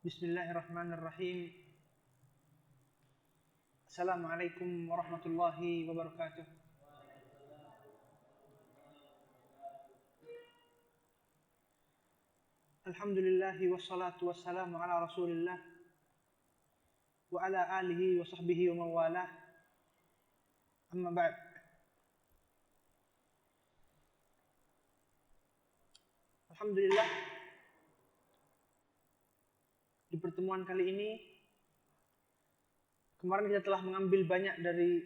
Bismillahirrahmanirrahim. Assalamualaikum warahmatullahi wabarakatuh. Alhamdulillahi wassalatu wassalamu ala rasulillah wa ala alihi wa sahbihi wa mawalah. Amma ba'd. Alhamdulillah, di pertemuan kali ini kemarin kita telah mengambil banyak dari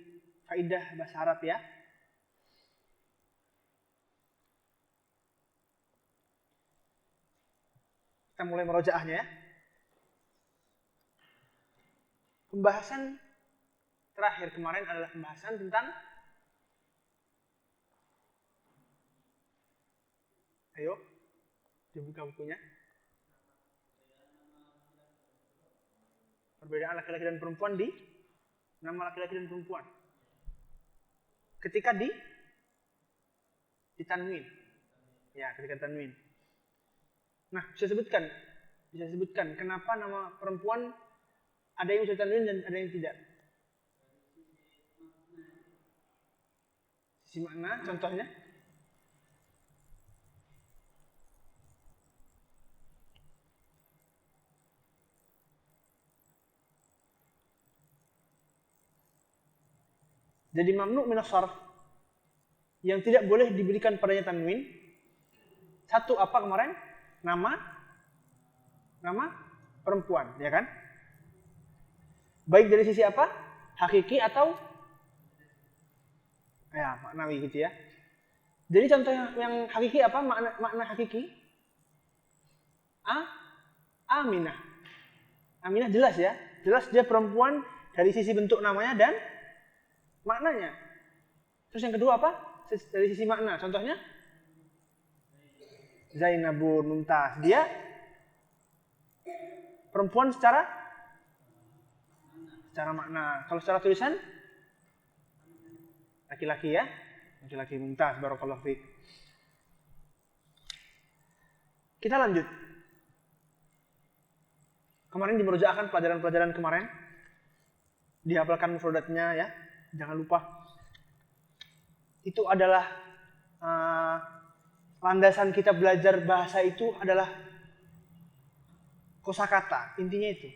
faidah bahasa Arab ya. Kita mulai merojaahnya ya. Pembahasan terakhir kemarin adalah pembahasan tentang ayo dibuka bukunya. Perbedaan laki-laki dan perempuan di nama laki-laki dan perempuan. Ketika ditanwin. Ya, ketika tanwin. Nah, bisa sebutkan kenapa nama perempuan ada yang bisa tanwin dan ada yang tidak. Sisi makna contohnya. Jadi mamnu minas sharf yang tidak boleh diberikan padanya tanwin. Satu apa kemarin? Nama perempuan, ya kan? Baik dari sisi apa? Hakiki atau ya maknawi gitu ya. Jadi contoh yang hakiki apa? Makna hakiki? Aminah. Aminah jelas ya. Jelas dia perempuan dari sisi bentuk namanya dan maknanya. Terus yang kedua apa? Dari sisi makna. Contohnya Zainabun Mumtaz. Dia perempuan secara makna. Kalau secara tulisan laki-laki ya. Laki-laki Mumtaz. Barakallahu fiik. Kita lanjut. Kemarin dimerjaahkan pelajaran-pelajaran kemarin. Dihafalkan mufradatnya ya. Jangan lupa. Itu adalah landasan kita belajar bahasa itu adalah kosakata. Intinya itu.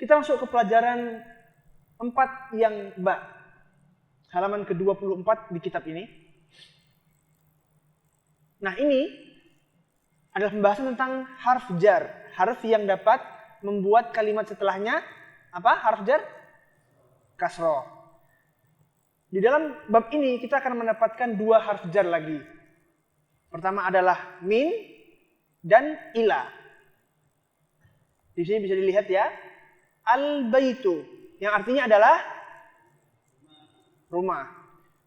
Kita masuk ke pelajaran 4 yang ba. Halaman ke-24 di kitab ini. Nah, ini adalah pembahasan tentang harf jar. Harf yang dapat membuat kalimat setelahnya apa? Harf jar? Kasroh. Di dalam bab ini kita akan mendapatkan 2 harf jar lagi. Pertama adalah min dan ila. Di sini bisa dilihat ya. Al-baitu yang artinya adalah rumah.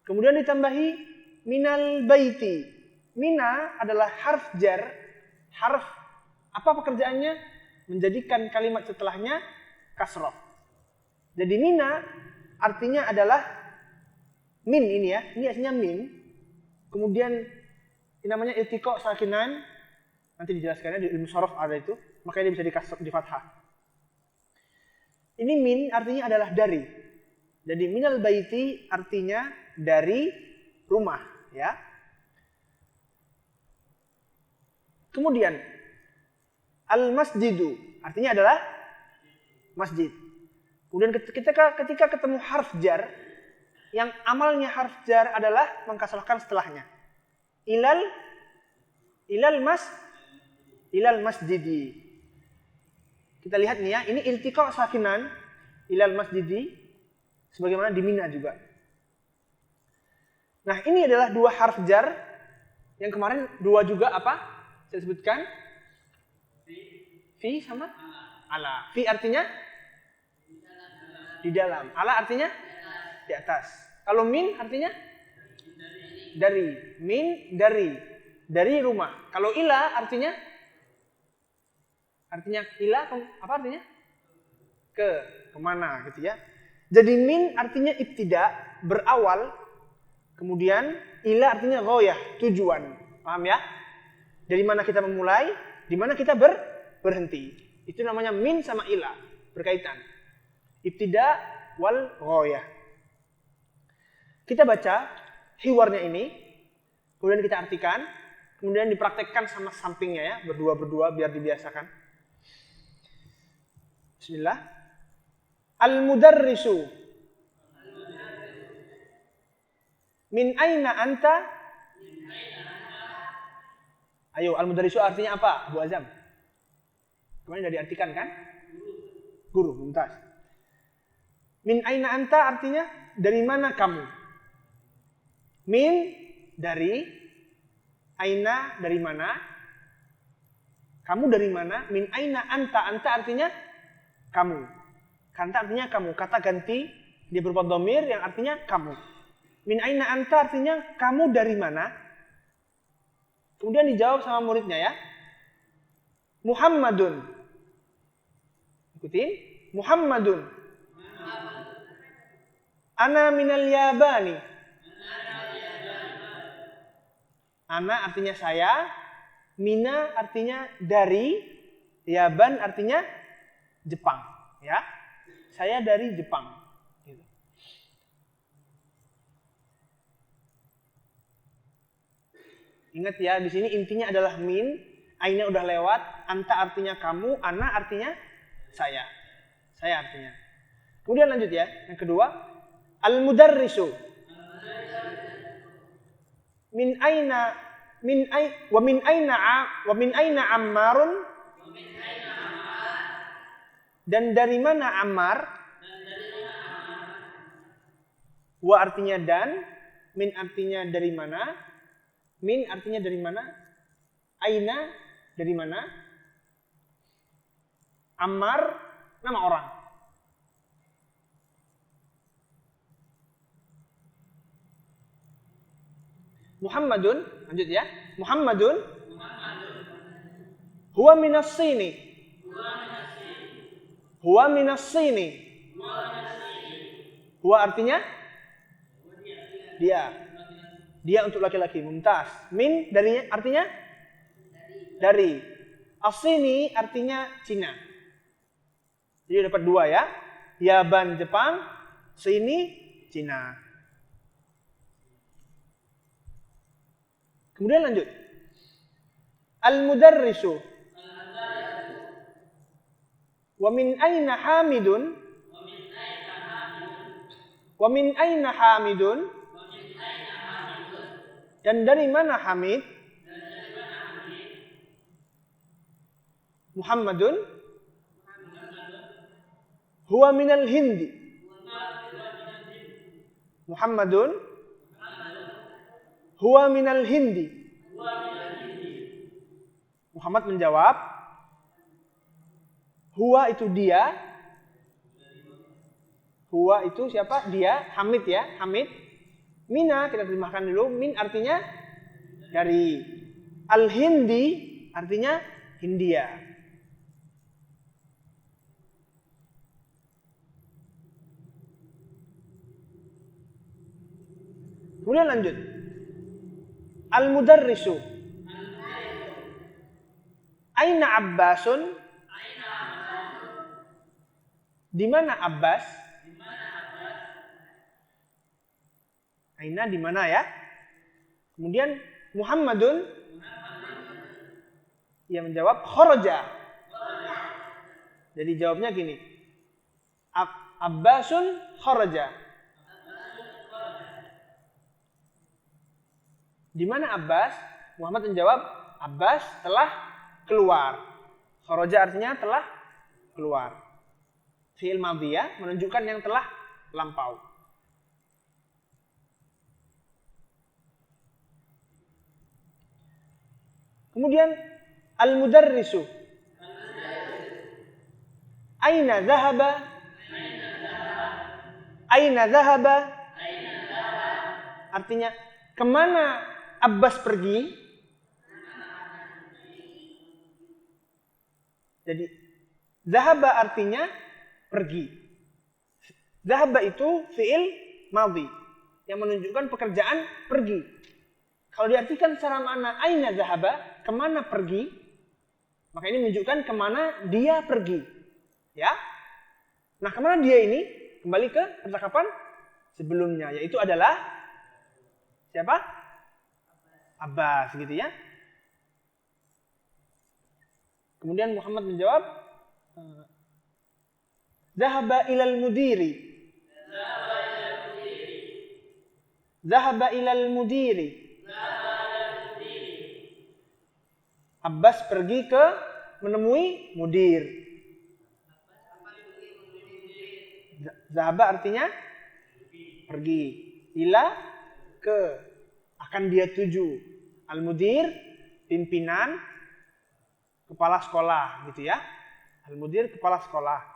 Kemudian ditambahi minal baiti. Mina adalah harf jar. Harf apa pekerjaannya? Menjadikan kalimat setelahnya kasroh. Jadi mina artinya adalah min ini ya, ini aslinya min. Kemudian ini namanya iltiqa sakinan. Nanti dijelaskannya di ilmu sharaf ada itu, makanya dia bisa di fathah. Ini min artinya adalah dari. Jadi minal baiti artinya dari rumah, ya. Kemudian al masjidu artinya adalah masjid. Kemudian ketika ketemu harf jar, yang amalnya harf jar adalah mengkasrahkan setelahnya. Ilal masjidi. Kita lihat nih ya, ini iltiqa sakinan ilal masjidi sebagaimana di Mina juga. Nah, ini adalah 2 harf jar yang kemarin 2 juga apa? Saya sebutkan fi sama ala. Fi artinya di dalam. Ala artinya di atas. Kalau min artinya dari. Min dari rumah. Kalau ila artinya ila apa artinya? Kemana gitu ya. Jadi min artinya ibtida, berawal. Kemudian ila artinya ghayah, tujuan. Paham ya? Dari mana kita memulai, di mana kita berhenti. Itu namanya min sama ila, berkaitan. Ibtida wal ghayah. Kita baca hiwarnya ini, kemudian kita artikan, kemudian dipraktekkan sama sampingnya ya, berdua-berdua biar dibiasakan. Bismillah. Al-mudarrisu. Min aina anta? Ayo, al-mudarrisu artinya apa, Bu Azam? Kemarin sudah diartikan kan? Guru, mumtaz. Min aina anta artinya dari mana kamu? Min dari, aina dari mana? Kamu dari mana? Min aina anta, anta artinya kamu. Anta artinya kamu. Kata ganti dia berupa dhamir yang artinya kamu. Min aina anta artinya kamu dari mana? Kemudian dijawab sama muridnya ya. Muhammadun. Ikutin. Muhammadun. Ana minal Yabani. Ana artinya saya. Mina artinya dari. Yaban artinya Jepang. Ya. Saya dari Jepang. Gitu. Ingat ya, di sini intinya adalah min. Aina udah lewat. Anta artinya kamu. Ana artinya saya. Saya artinya. Kemudian lanjut ya. Yang kedua. Al-mudarrisu. Min aina wa min aina Ammarun. Dan dari mana Ammar? Wa artinya dan. Min artinya dari mana? Min artinya dari mana? Aina dari mana? Ammar nama orang. Muhammadun, lanjut ya. Muhammadun. Huwa minas sini. Huwa minas sini. Huwa artinya dia. Dia untuk laki-laki, mumtaz. Min dari artinya dari. As-sini artinya Cina. Jadi dapat dua ya. Yaban Jepang, sini Cina. Kemudian lanjut. Al-mudarrisu. Wa min aina Hamidun? Wa min aina Hamidun? Dan dari mana Hamid? Muhammadun? Huwa minal Hindi. Muhammadun? Huwa minal Hindi. Muhammad menjawab, huwa itu dia. Huwa itu siapa? Dia. Hamid ya, Hamid. Mina kita terjemahkan dulu. Min artinya dari. Al-Hindi artinya Hindia. Kemudian lanjut. Al-mudarrisu. Aina Abbasun? Di mana Abbas? Aina di mana ya? Kemudian Muhammadun? Ia menjawab kharaja. Jadi jawabnya gini. Abbasun kharaja. Di mana Abbas? Muhammad menjawab, Abbas telah keluar. Kharaja artinya telah keluar. Fi'il madhi ya, menunjukkan yang telah lampau. Kemudian al-mudarrisu. Aina dhahaba? Aina dhahaba? Artinya kemana Abbas pergi? Jadi dhahaba artinya pergi. Dhahaba itu fi'il madhi yang menunjukkan pekerjaan pergi. Kalau diartikan secara makna aina dhahaba, kemana pergi? Maka ini menunjukkan kemana dia pergi. Ya. Nah, kemana dia ini? Kembali ke percakapan sebelumnya, yaitu adalah siapa? Abbas, gitu ya. Kemudian Muhammad menjawab, Zahaba ilal mudiri. Zahaba ilal mudiri. Abbas pergi ke menemui mudir. Zahaba artinya pergi. Ila ke, akan dia tuju. Al-mudir pimpinan, kepala sekolah, gitu ya. Al-mudir kepala sekolah.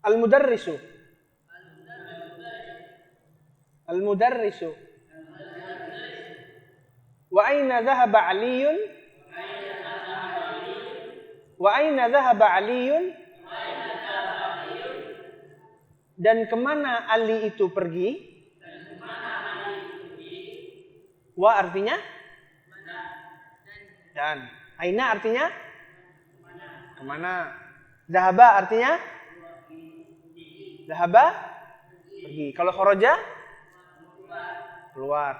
Al-mudarrisu. Al-mudarrisu. Wa aina dhahaba Aliyun? Wa aina dhahaba Aliyun? Dan kemana Ali itu pergi? Wa artinya? Dan. Aina artinya? Kemana? Dhahaba artinya? Dhahaba? Pergi. Kalau kharaja? Keluar.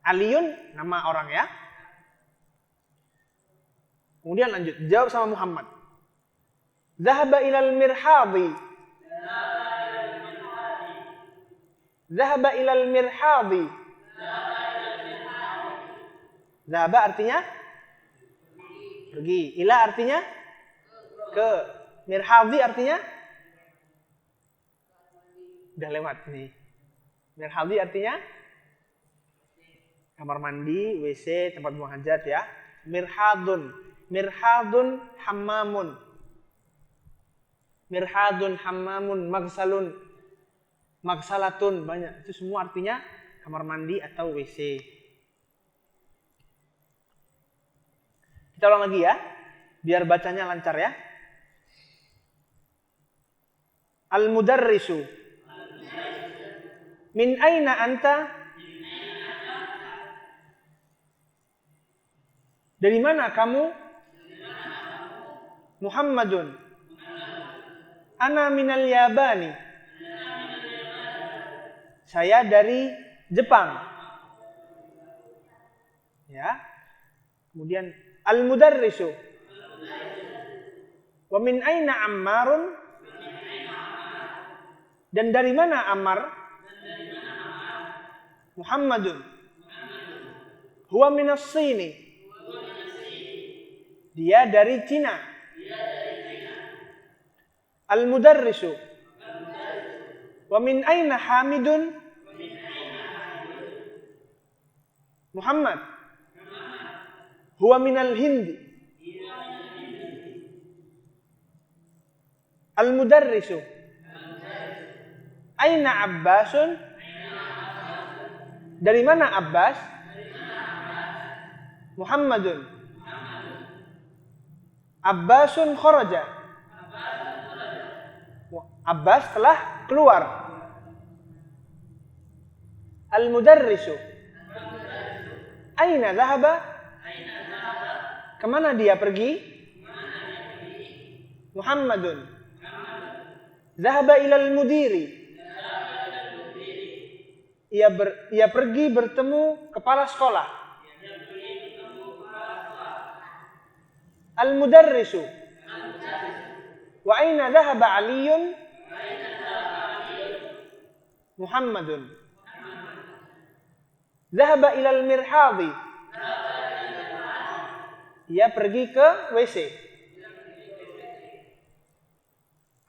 Aliyun nama orang ya. Kemudian lanjut, jawab sama Muhammad. Dhahaba ilal mirhadi. Dhahaba ilal mirhadi. Dhahaba artinya pergi. Ila artinya ke. Mirhadi artinya udah lewat nih. Mirhadi artinya kamar mandi, WC, tempat buang hajat ya. Mirhadun. Mirhadun hammamun. Mirhadun hammamun magsalun. Magsalatun, banyak. Itu semua artinya kamar mandi atau WC. Kita ulang lagi ya, biar bacanya lancar ya. Al-mudarrisu. Min aina anta? Dari mana kamu? Muhammadun. Ana minal Yabani. Saya dari Jepang. Ya. Kemudian al-mudarrisu. Wa min aina Ammarun? Dan dari mana Ammar? Muhammadun. Huwa minas Sini. Dia dari Cina. Al-mudarrisu. Wa min aina Hamidun? Muhammad. Huwa minal Hindi. Al-mudarrisu. Aina Abbasun? Dari mana Abbas? Muhammadun. Abbasun kharaja. Abbas telah keluar. Al-mudarrisu. Aina dhahaba? Kemana dia pergi? Muhammadun. Dhahaba ilal mudiri. Ia pergi bertemu kepala sekolah. Al-mudarrisu. Wa aina dhahaba Aliyun? Muhammadun. Dhahaba ilal mirhadi. Ia pergi ke WC.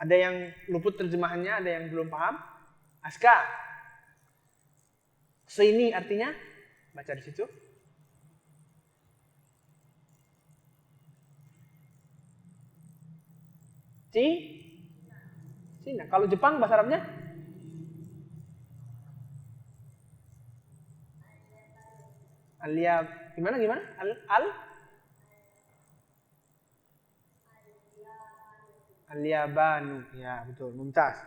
Ada yang luput terjemahannya, ada yang belum paham? Aska. Sini artinya baca di situ. Cina. Kalau Jepang bahasa Arabnya? Alia gimana? Al-Yabanu. Ya, betul. Mumtaz.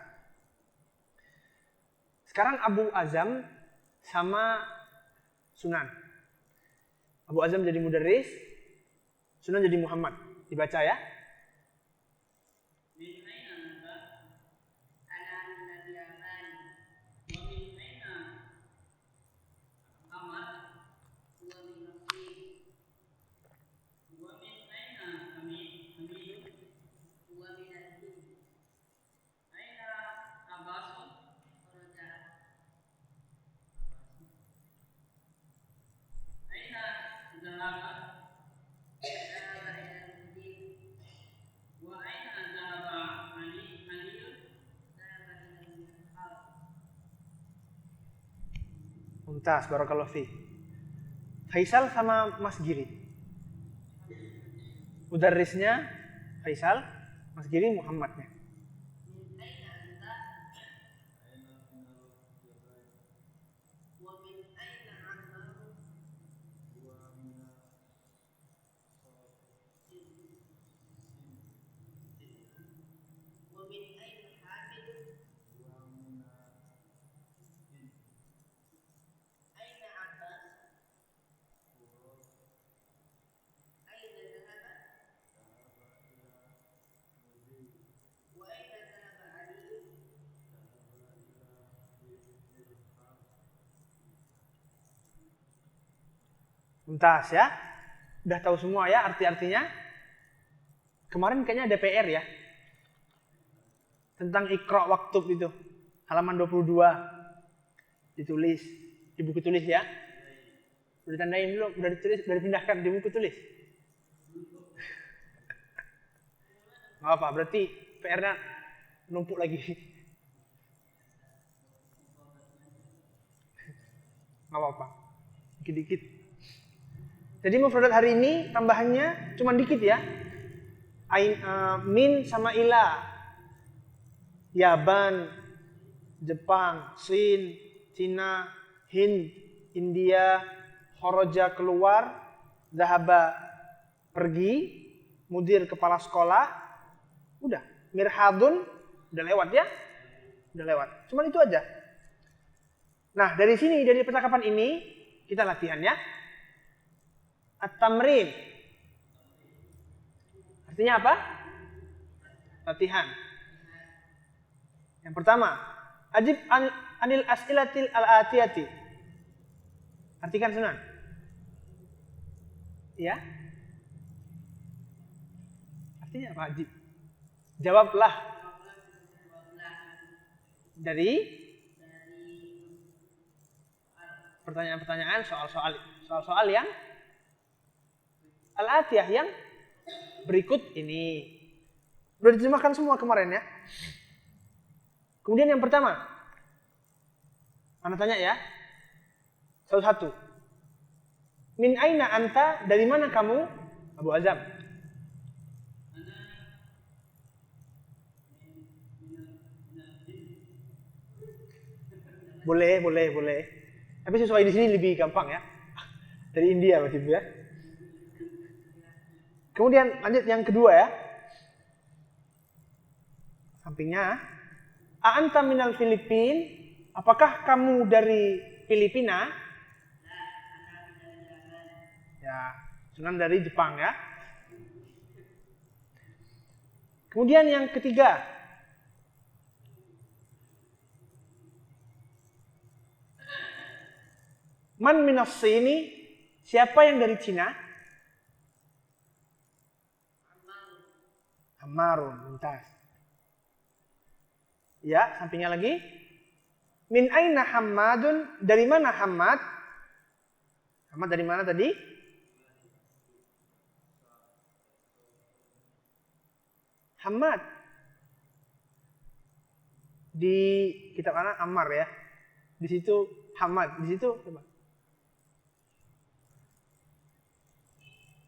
Sekarang Abu Azam sama Sunan. Abu Azam jadi mudarris, Sunan jadi Muhammad. Dibaca ya. Mumtaz, barakallahu fi. Faisal sama Mas Giri. Mudarrisnya Faisal, Mas Giri Muhammadnya. Mumtaz ya. Udah tahu semua ya arti-artinya. Kemarin kayaknya ada PR ya. Tentang Iqra Waktub itu. Halaman 22. Ditulis di buku tulis ya. Udah tandain dulu, udah ditulis, udah dipindahkan di buku tulis. Nggak apa, berarti PR-nya numpuk lagi. Nggak apa-apa. Dikit-dikit. Jadi mufradat hari ini tambahannya cuma dikit ya. Min sama ila. Yaban, Jepang, Sin, Cina, Hind, India, kharaja keluar, zahaba pergi, mudir kepala sekolah. Udah, mirhadun udah lewat ya. Udah lewat. Cuma itu aja. Nah, dari sini dari percakapan ini kita latihan ya. At-tamrin. Artinya apa? Latihan. Yang pertama, ajib anil as'ilatil al-atiyati. Artikan Sunan. Ya. Artinya apa ajib? Jawablah. Dari pertanyaan-pertanyaan soal-soal yang al-atiyah yang berikut ini. Sudah diterjemahkan semua kemarin ya. Kemudian yang pertama. Ana tanya ya. Satu-satu. Min aina anta? Dari mana kamu? Abu Azam. Boleh. Tapi sesuai di sini lebih gampang ya. Dari India waktu itu ya. Kemudian lanjut yang kedua ya. Sampingnya. A'anta minal Filipin? Apakah kamu dari Filipina? Ya, Sunan dari Jepang ya. Kemudian yang ketiga. Man minas sini? Siapa yang dari Cina? Ammarun, Mumtaz. Ya, sampingnya lagi. Min aina Hammadun? Dari mana Hammad? Hammad dari mana tadi? Hammad. Di kitab anak Ammar ya. Di situ Hammad, di situ coba.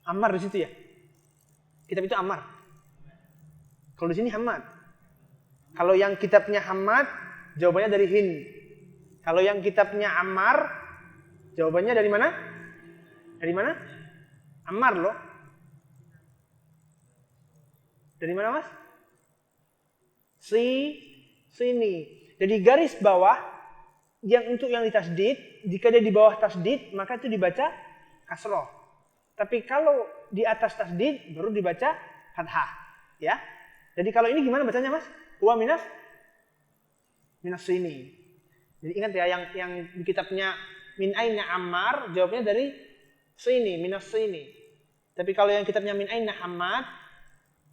Ammar di situ ya. Kitab itu Ammar. Kalau di sini Hammad. Kalau yang kitabnya Hammad, jawabannya dari Hind. Kalau yang kitabnya Ammar, jawabannya dari mana? Dari mana? Ammar loh. Dari mana Mas? sini. Jadi garis bawah yang untuk yang ditasdid, jika dia di bawah tasdid maka itu dibaca kasroh. Tapi kalau di atas tasdid baru dibaca fathah, ya. Jadi kalau ini gimana bacanya, Mas? Huwa minas sini. Jadi ingat ya, yang di kitabnya min aina Ammar jawabnya dari sini, minas sini. Tapi kalau yang kitabnya min aina Hammad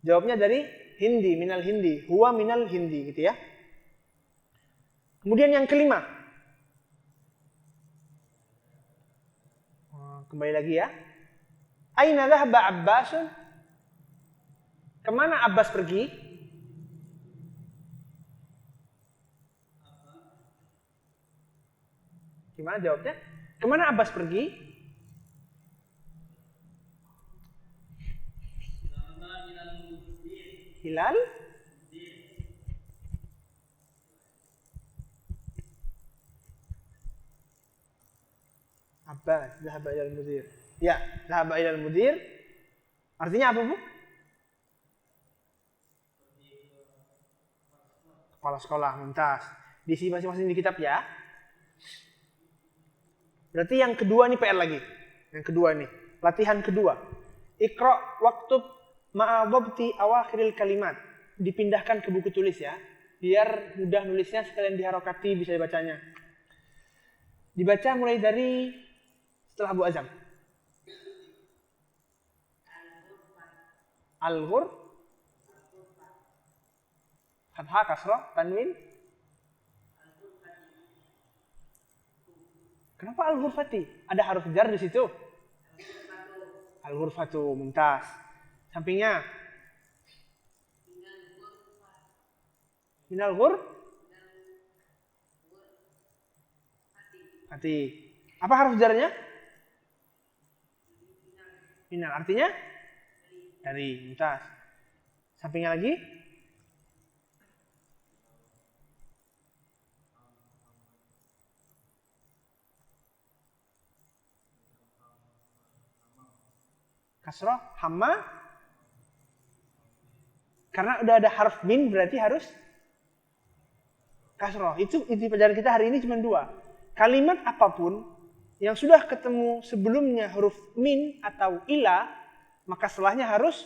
jawabnya dari Hindi, minal Hindi, huwa minal Hindi gitu ya. Kemudian yang kelima. Kembali lagi ya. Aina dhahaba Abbasun? Kemana Abbas pergi? Gimana jawabnya? Kemana Abbas pergi? Hilal? Abbas, dhahaba ilal mudir. Ya, dhahaba ilal mudir. Artinya apa, Bu? Kepala sekolah, mumtaz. Diisi masing-masing di kitab ya. Berarti yang kedua nih PR lagi. Yang kedua nih, latihan kedua. Iqra waktub ma'adhabti awakhiril kalimat. Dipindahkan ke buku tulis ya. Biar mudah nulisnya sekalian diharokati bisa dibacanya. Dibaca mulai dari setelah Abu Azam. Al-Ghur, fathah, kasrah, tanwin. Kenapa al-ghurfati? Ada haruf jar di situ. Al-ghurfatu, mumtaz. Sampingnya. Minal ghur. Fati. Apa haruf jarnya? Minal. Artinya? Dari, mumtaz. Sampingnya lagi. Kasroh, hamma. Karena udah ada harf min berarti harus kasroh. Itu inti pelajaran kita hari ini cuma dua. Kalimat apapun yang sudah ketemu sebelumnya huruf min atau ila, maka setelahnya harus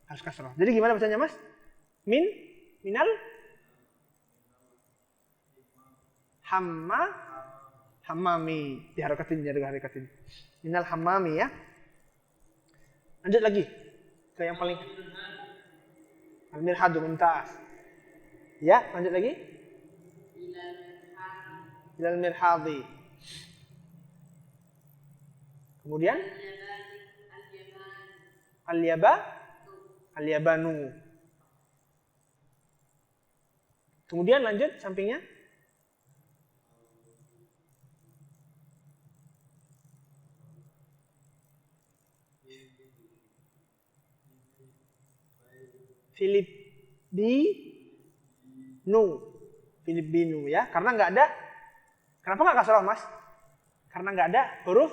kasroh. Jadi gimana bacanya, Mas? Min, minal, hamma, hammami. Diharakatin. Minal hammami ya. Lanjut lagi ke yang paling al-mirhadu, mumtaz. Ya, lanjut lagi. Ilal mirhadi. Kemudian al-yabanu. Kemudian lanjut sampingnya. Filipinu ya, karena nggak ada. Kenapa nggak kasroh, Mas? Karena nggak ada huruf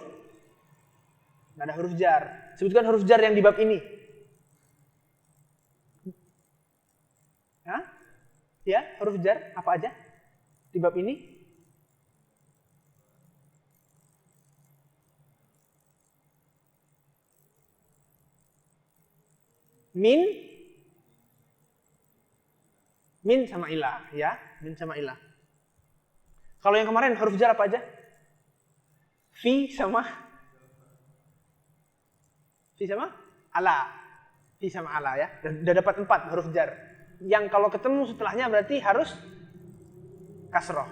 jar. Sebutkan huruf jar yang di bab ini. Hah? Ya, huruf jar apa aja di bab ini? Min sama ilah ya, min sama ilah. Kalau yang kemarin huruf jar apa aja? Fi sama ala. Fi sama ala ya. Udah dapat 4 huruf jar. Yang kalau ketemu setelahnya berarti harus kasroh.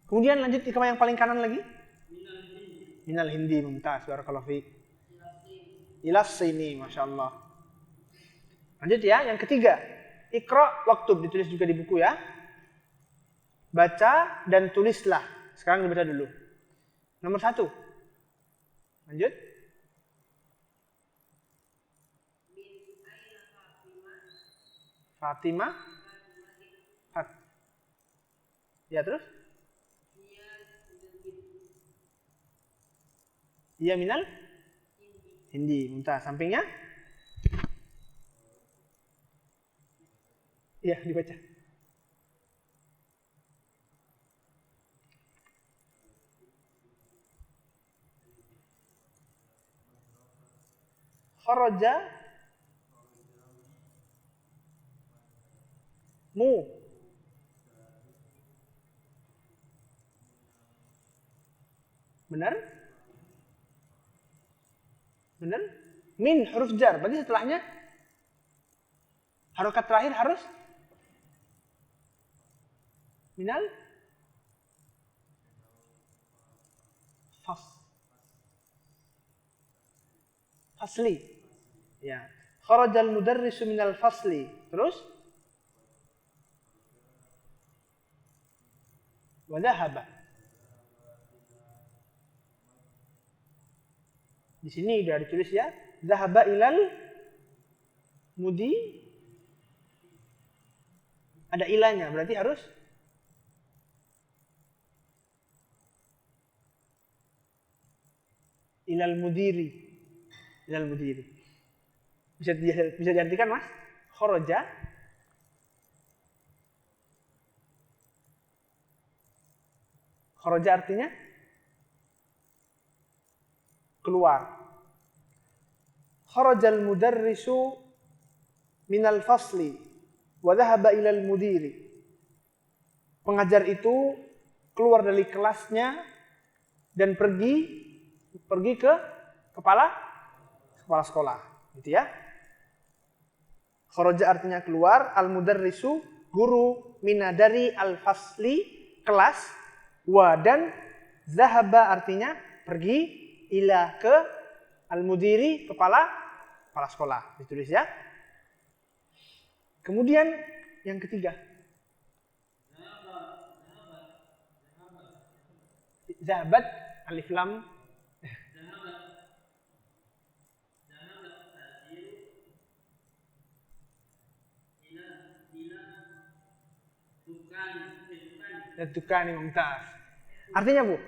Kemudian lanjut ke yang paling kanan lagi. Minal Hindi, mumtaz. Barakallahu fiik. Ilas sini, Masya Allah. Lanjut ya, yang ketiga. Iqra waktub, ditulis juga di buku ya. Baca dan tulislah. Sekarang dibaca dulu. Nomor 1. Lanjut. Fatimah. Ya terus? Iya minal Hindi. Mumtaz. Sampingnya? Iya, dibaca. Kharaja mu. Benar? Benar? Min huruf jar. Berarti setelahnya harokat terakhir harus minal fasli. Ya. Kharajal mudarrisu minal fasli. Terus? Wa dhahaba. Di sini sudah ditulis ya. Dhahaba ilal mudi. Ada ilahnya, berarti harus ilal mudiri. Ilal mudiri. Bisa diartikan, Mas? Kharaja. Kharaja artinya keluar. Kharajal mudarrisu minal fasli wa dhahaba ilal mudiri. Pengajar itu keluar dari kelasnya dan pergi ke kepala sekolah, gitu ya. Kharaja artinya keluar, al mudarrisu guru, mina dari al fasli kelas, wa dan dhahaba artinya pergi, ila ke al mudiri kepala sekolah, ditulis ya. Kemudian yang ketiga, zahabat alif lam. Tukani mumtaz. Artinya, Bu?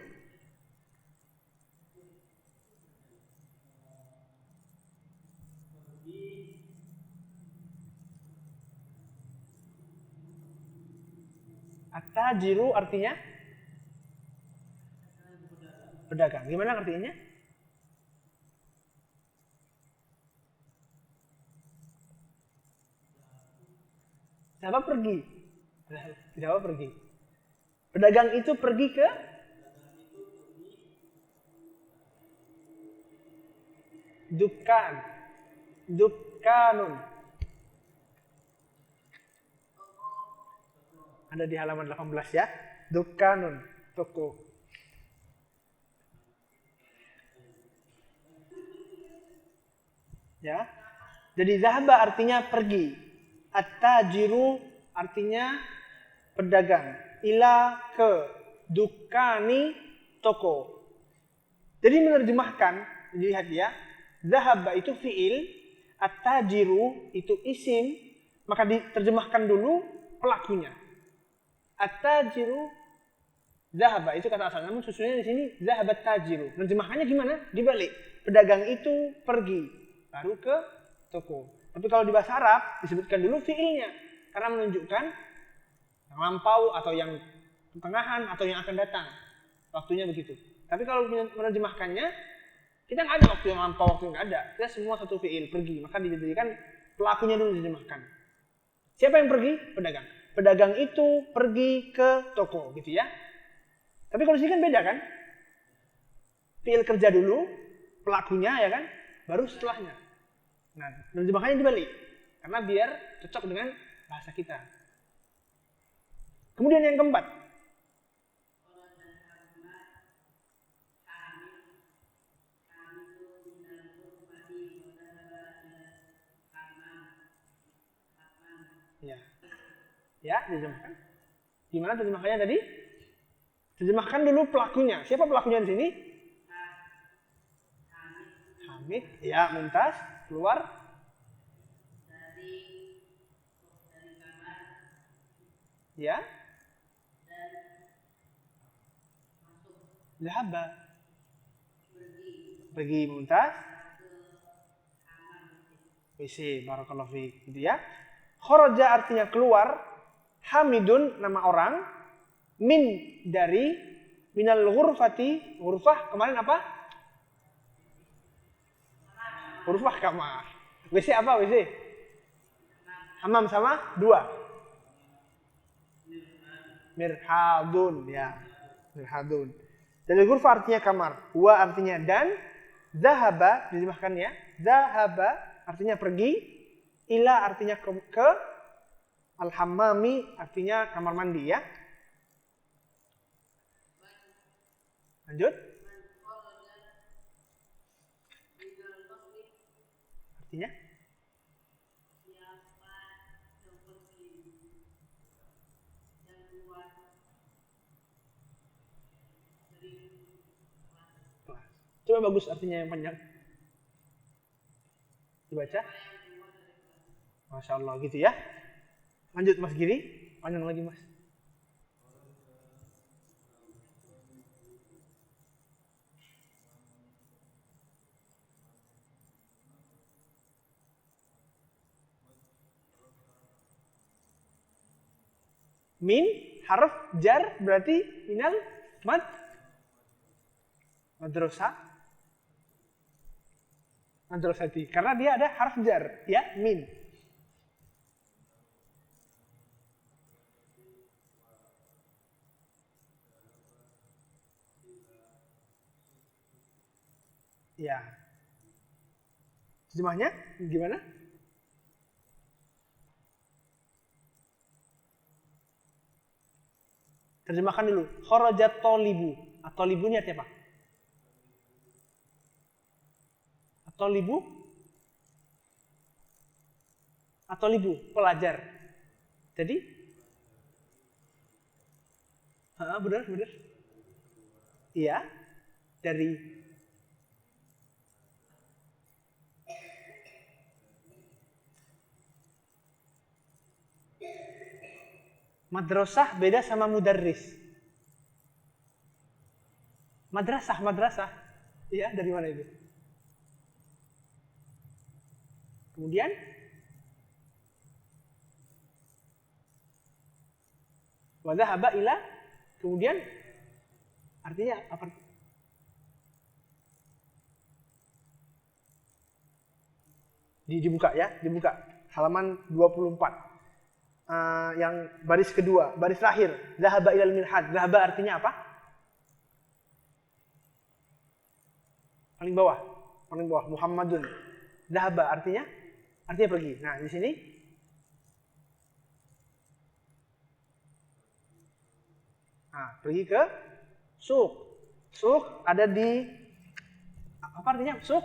At-tajiru artinya pedagang. Gimana artinya? Siapa pergi? Siapa pergi? Pedagang itu pergi ke Dukkanun. Ada di halaman 18 ya. Dukkanun, toko. Ya. Jadi zahaba artinya pergi. At-tajiru artinya pedagang. Ila ke dukkani, toko. Jadi menerjemahkan, lihat ya. Zahaba itu fiil, at-tajiru itu isim, maka diterjemahkan dulu pelakunya. At-tajiru zahaba itu kata asal, namun susunnya di sini zahabat tajiru. Terjemahannya gimana? Dibalik. Pedagang itu pergi, baru ke toko. Tapi kalau di bahasa Arab disebutkan dulu fiilnya karena menunjukkan yang lampau atau yang pertengahan atau yang akan datang. Waktunya begitu. Tapi kalau menerjemahkannya kita nggak ada waktu yang lampau, waktu yang nggak ada. Kita semua satu fiil, pergi. Maka dijadikan pelakunya dulu diterjemahkan. Siapa yang pergi? Pedagang. Pedagang itu pergi ke toko, gitu ya. Tapi kalau di sini kan beda kan? Fiil kerja dulu, pelakunya ya kan, baru setelahnya. Nah, terjemahannya dibalik. Karena biar cocok dengan bahasa kita. Kemudian yang keempat. Ya, terjemahkan. Gimana terjemahkannya tadi? Terjemahkan dulu pelakunya. Siapa pelakunya di sini? Hamid. Ya, Mumtaz. Keluar. Ya. Zahaba. Pergi Mumtaz. WC, barakallahu fiik. Gitu ya. Kharaja artinya keluar, Hamidun nama orang, min dari, minal ghurfati, ghurfah kemarin apa? Ghurfah kamar. WC apa WC? Hamam sama dua. Mirhadun ya. Mirhadun. Dari ghurfah artinya kamar, wa artinya dan, zahaba diterjemahkan ya. Zahaba artinya pergi, ila artinya ke al-hammami artinya kamar mandi ya. Lanjut. Artinya? Coba bagus artinya yang panjang. Dibaca. Masya Allah gitu ya. Lanjut Mas Giri. Panjang lagi Mas. Min harf jar berarti minal madrasah. Madrasati karena dia ada harf jar ya, min. Ya. Terjemahnya gimana? Terjemahkan dulu. Kharajat tolibu. At-tolibu ini artinya apa? At-tolibu? At-tolibu, pelajar. Jadi? Benar. Iya. Dari madrasah beda sama mudarris. Madrasah. Iya, dari mana itu? Kemudian wa dhahaba ila, kemudian artinya apa? Dibuka ya, dibuka halaman 24. Yang baris kedua, baris terakhir, zahaba ilal mirhad. Zahaba artinya apa? Paling bawah. Muhammadun. Zahaba artinya pergi. Nah, di sini pergi ke suq. Suq ada di apa artinya suq?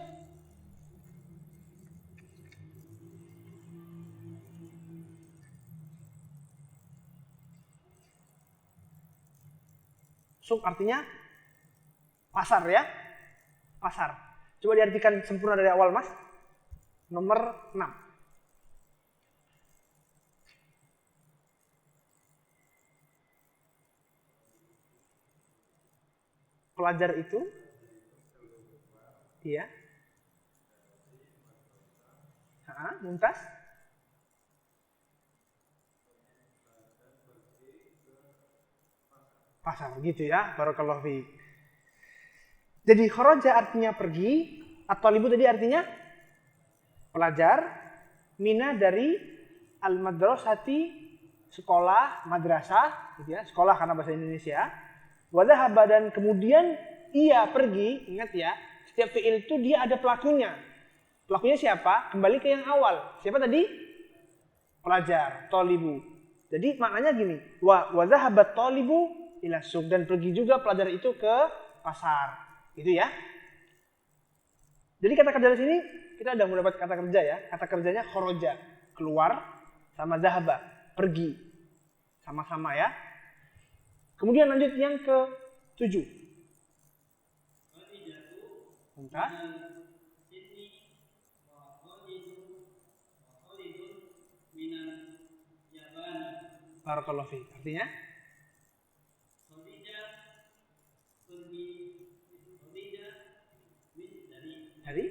Suq artinya pasar ya. Pasar. Coba diartikan sempurna dari awal Mas. Nomor 6. Pelajar itu iya. Mumtaz. Pasar gitu ya. Barakallahu fiik. Jadi kharaja artinya pergi, at-talibu tadi artinya pelajar, mina dari al-madrasati sekolah, madrasah gitu ya, sekolah karena bahasa Indonesia. Wa dhahaba dan kemudian ia pergi, ingat ya, setiap fi'il itu dia ada pelakunya. Pelakunya siapa? Kembali ke yang awal. Siapa tadi? Pelajar, talibu. Jadi maknanya gini, wa dhahabat talibu ila suq, dan pergi juga pelajar itu ke pasar. Gitu ya. Jadi kata kerja di sini kita udah mendapat kata kerja ya. Kata kerjanya kharaja, keluar, sama dhahaba, pergi. Sama-sama ya. Kemudian lanjut yang ke-7. Mumtaz. Barakallahu fiik. Artinya? Dari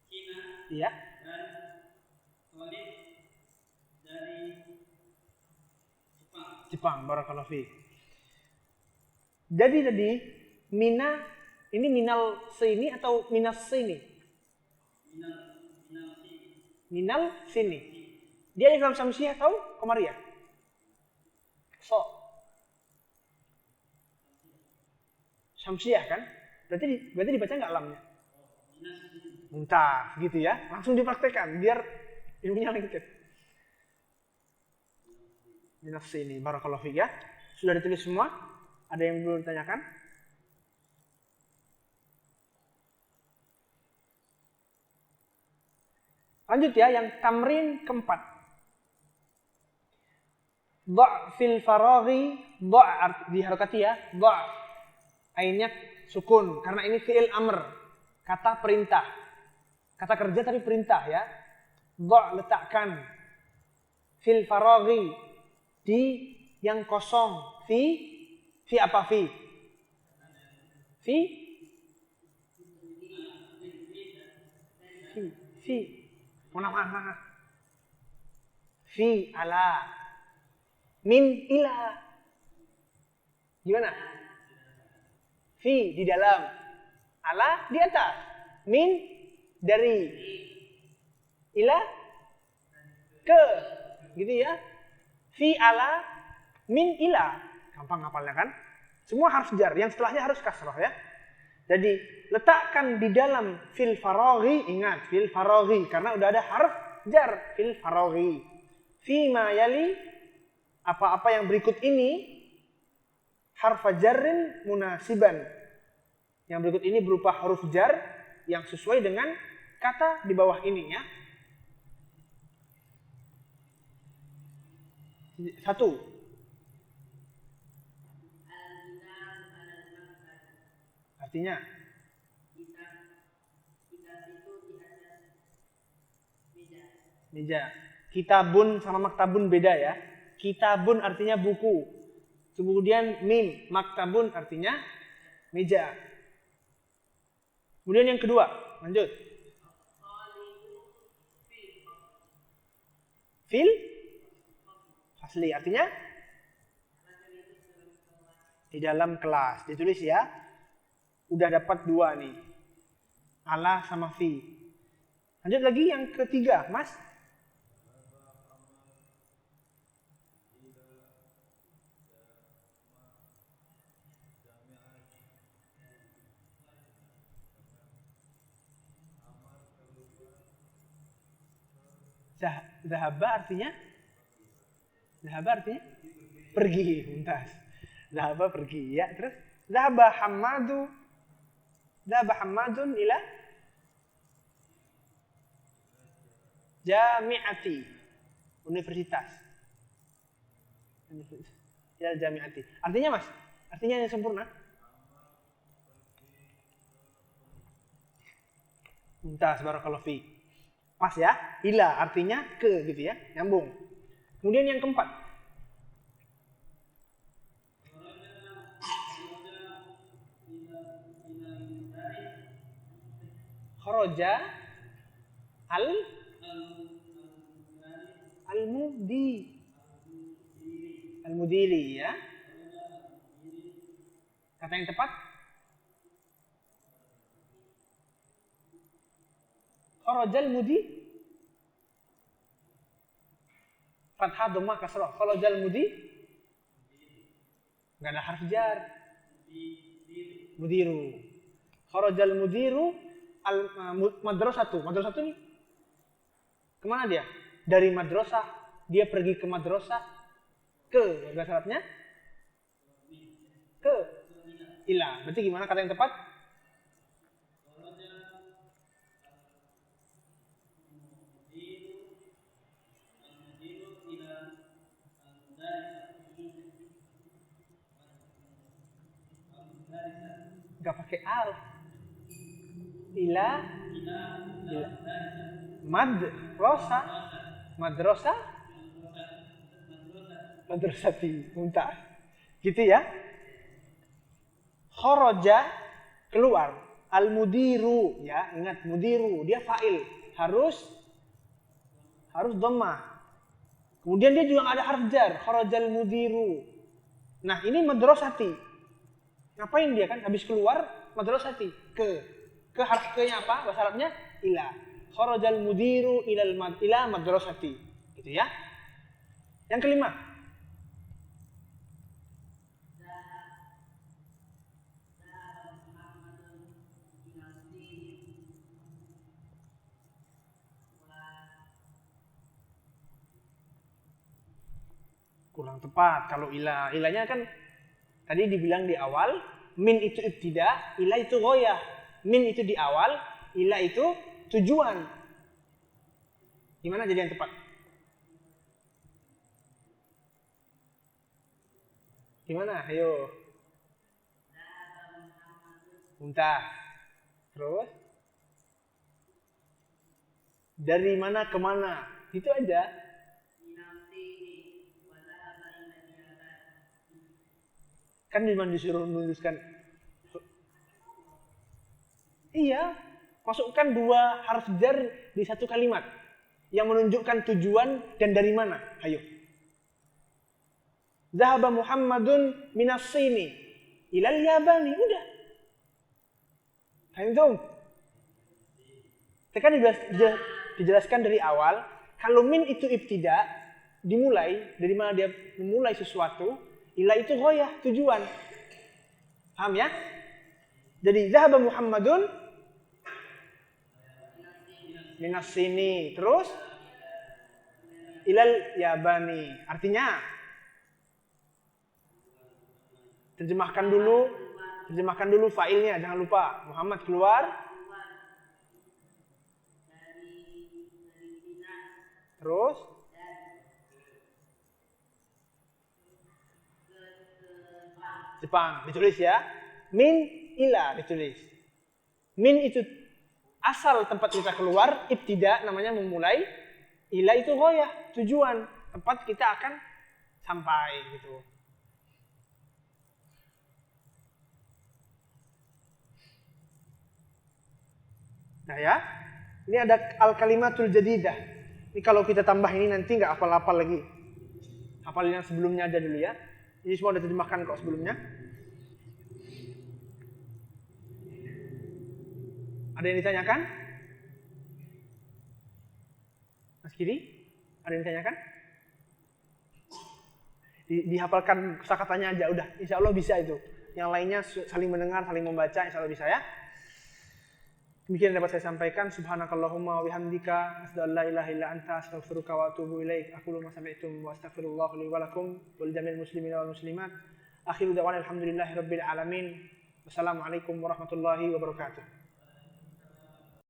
Cina. Iya. Dan Khalid Jepang, barakallahu fiik. Jadi tadi mina ini minal sini atau minas sini? Minal sini. Dia alif lam syamsiah atau qamariyah? So. Syamsiah kan? Berarti dibaca nggak lamnya? Mumtaz gitu ya. Langsung dipraktekkan biar ilmunya lengkap. Minas sini, barakallahu fiik ya. Sudah ditulis semua? Ada yang belum ditanyakan? Lanjut ya, yang tamrin keempat. Dha' fil faraghi, dha' diharokati ya, dha'. Ainnya sukun karena ini fi'il amr, kata perintah. Kata kerja tapi perintah ya. Dha' letakkan fil faraghi di yang kosong, fi apa fi? Fi. Mana? Fi ala. Min ila. Gimana? Fi di dalam. Ala di atas. Min dari. Ila ke. Gitu ya. Fi ala min ila. Gampang ngapalnya kan? Semua harus jar. Yang setelahnya harus kasrah ya. Jadi letakkan di dalam fil faraghi, ingat fil faraghi karena udah ada harf jar fil faraghi. Fima yali, apa-apa yang berikut ini harfa jarrin munasiban. Yang berikut ini berupa huruf jar yang sesuai dengan kata di bawah ini ya. 1. Artinya meja. Kitabun sama maktabun beda ya. Kitabun artinya buku. Kemudian mim, maktabun artinya meja. Kemudian yang kedua, lanjut. Fil fasli artinya di dalam kelas. Ditulis ya. Udah dapat 2 nih. Ala sama fi. Lanjut lagi yang ketiga, Mas. Zahaba artinya? Zahaba artinya? Pergi, Mumtaz. Zahaba pergi ya. Terus Zahaba Hammadun ila jami'ati. Universitas. Ila jami'ati. Artinya Mas? Artinya yang sempurna? Mumtaz, barakallahu fiik. Pas ya? Ila artinya ke gitu ya. Nyambung. Kemudian yang keempat. Kharaja al-mudiri ya. Kata yang tepat kharajal mudi fathah dhammah kasrah. Kharajal mudi enggak ada harf jar. Mudiru. Kharajal mudiru madrasatu. Madrasatu nih kemana dia? Dari madrasah dia pergi ke madrasah ke bahasa Arabnya ke ila. Berarti gimana kata yang tepat? Gak pakai al. Ila madrasati. Mumtaz. Gitu ya. Kharaja keluar. Al-mudiru ya, ingat mudiru dia fa'il. Harus dhammah. Kemudian dia juga nggak ada harf jar, kharajal mudiru. Nah ini madrasati. Ngapain dia kan? Habis keluar madrasati ke harf ke-nya apa? Bahasa Arabnya ila. Kharajal mudiru ila madrasati. Gitu ya. Yang kelima. Kurang tepat kalau ila. Ilanya kan tadi dibilang di awal, min itu ibtida, ila itu ghoyah. Min itu di awal, ila itu tujuan. Gimana jadi yang tepat? Gimana? Ayo. Muntah. Terus? Dari mana ke mana? Itu aja. Kan cuma disuruh menuliskan. Iya, masukkan dua harf jar di satu kalimat yang menunjukkan tujuan dan dari mana. Ayo. Zahaba Muhammadun minas sini ilal yabani. Udah. Faham? Kan dijelaskan dari awal, kalau min itu ibtida, dimulai, dari mana dia memulai sesuatu, ila itu ghoyah, tujuan. Paham ya? Jadi zahaba Muhammadun minas sini, terus ilal yabani. Artinya terjemahkan dulu failnya, jangan lupa. Muhammad keluar. Terus Jepang ditulis ya. Min ila ditulis. Min itu asal tempat kita keluar, ibtida namanya memulai, ila itu ghoyah, tujuan, tempat kita akan sampai gitu. Nah ya, ini ada al-kalimatul jadidah. Ini kalau kita tambah ini nanti nggak hafal-hafal lagi. Hafalin yang sebelumnya aja dulu ya. Ini semua udah terjemahkan kok sebelumnya. Ada yang ditanyakan? Mas Kiri? Ada yang ditanyakan? Dihafalkan kosakatanya aja udah. Insya Allah bisa itu. Yang lainnya saling mendengar, saling membaca. Insya Allah bisa ya. Demikian yang dapat saya sampaikan. Subhanakallahumma wa bihamdika asyhadu an la ilaha illa anta astaghfiruka wa atubu ilaik. Aqulu ma sami'tum wa astaghfirullah li wa lakum wa li jami'il muslimin wal muslimat. Akhiru da'wana alhamdulillahirabbil alamin. Wassalamualaikum warahmatullahi wabarakatuh.